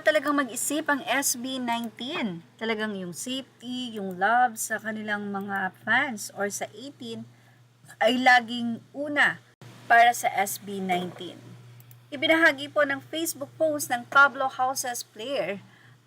talagang mag-isip ang SB19. Talagang yung safety, yung love sa kanilang mga fans or sa 18 ay laging una para sa SB19. Ibinahagi po ng Facebook post ng Pablo Houses player,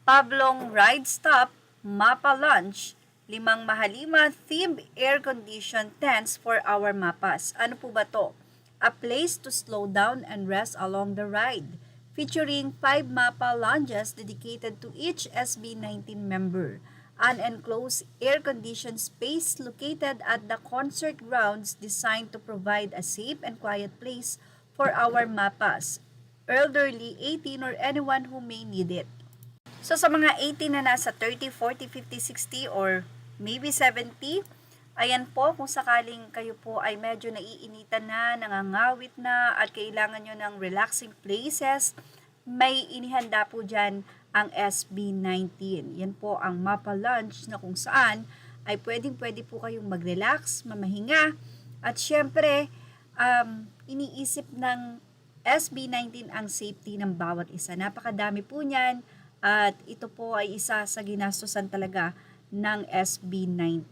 Pablong Ride Stop, Mapa Lunch, 5 mahalima themed air-conditioned tents for our mapas. Ano po ba to? A place to slow down and rest along the ride, featuring 5 mapa lounges dedicated to each SB19 member. An enclosed air-conditioned space located at the concert grounds designed to provide a safe and quiet place for our mapas, elderly, 18, or anyone who may need it. So sa mga 18 na nasa 30, 40, 50, 60, or maybe 70, ayan po, kung sakaling kayo po ay medyo naiinitan na, nangangawit na, at kailangan nyo ng relaxing places, may inihanda po dyan ang SB19. Yan po ang Mapa Lunch na kung saan ay pwedeng-pwede po kayong mag-relax, mamahinga, at syempre, iniisip ng SB19 ang safety ng bawat isa. Napakadami po niyan, at ito po ay isa sa ginastosan talaga ng SB19.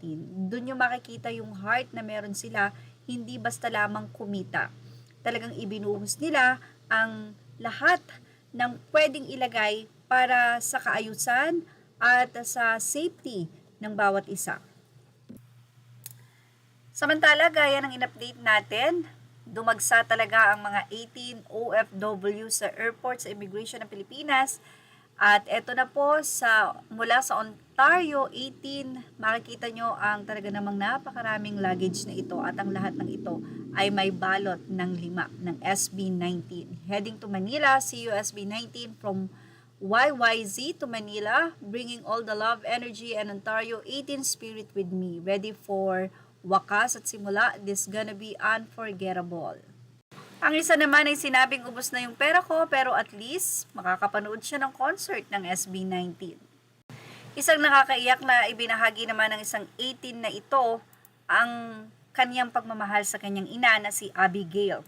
Doon nyo makikita yung heart na meron sila, hindi basta lamang kumita. Talagang ibinuhos nila ang lahat ng pwedeng ilagay para sa kaayusan at sa safety ng bawat isa. Samantala, gaya ng in-update natin, dumagsa talaga ang mga 18 OFW sa airport sa Immigration ng Pilipinas. At eto na po, mula sa Ontario, 18, makikita nyo ang talaga namang napakaraming luggage na ito, at ang lahat ng ito ay may balot ng 5 ng SB19. Heading to Manila, CU SB19 from YYZ to Manila, bringing all the love, energy, and Ontario 18 spirit with me. Ready for wakas at simula, this gonna be unforgettable. Ang isa naman ay sinabing ubos na yung pera ko, pero at least makakapanood siya ng concert ng SB19. Isang nakakaiyak na ibinahagi naman ng isang 18 na ito ang kanyang pagmamahal sa kanyang ina na si Abigail.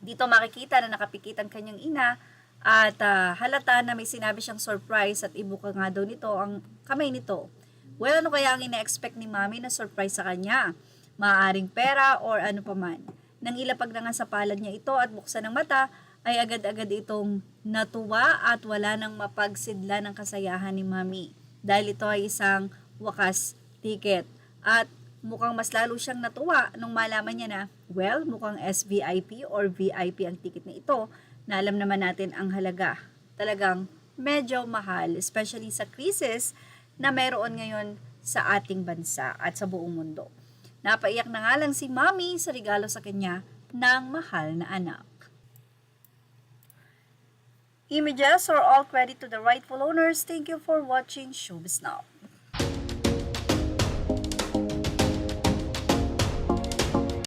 Dito makikita na nakapikit ang kanyang ina at halata na may sinabi siyang surprise, at ibuka nga daw nito ang kamay nito. Well, ano kaya ang ina-expect ni Mami na surprise sa kanya? Maaaring pera or ano paman. Nang ilapag na nga sa palad niya ito at buksan ng mata, ay agad-agad itong natuwa at wala nang mapagsidla ng kasayahan ni Mami. Dahil ito ay isang wakas ticket. At mukhang mas lalo siyang natuwa nung malaman niya na, well, mukhang SVIP or VIP ang ticket na ito, na alam naman natin ang halaga. Talagang medyo mahal, especially sa krisis na meron ngayon sa ating bansa at sa buong mundo. Napaiyak na nga lang si Mami sa regalo sa kanya ng mahal na anak. Images are all credit to the rightful owners. Thank you for watching Showbiz Now.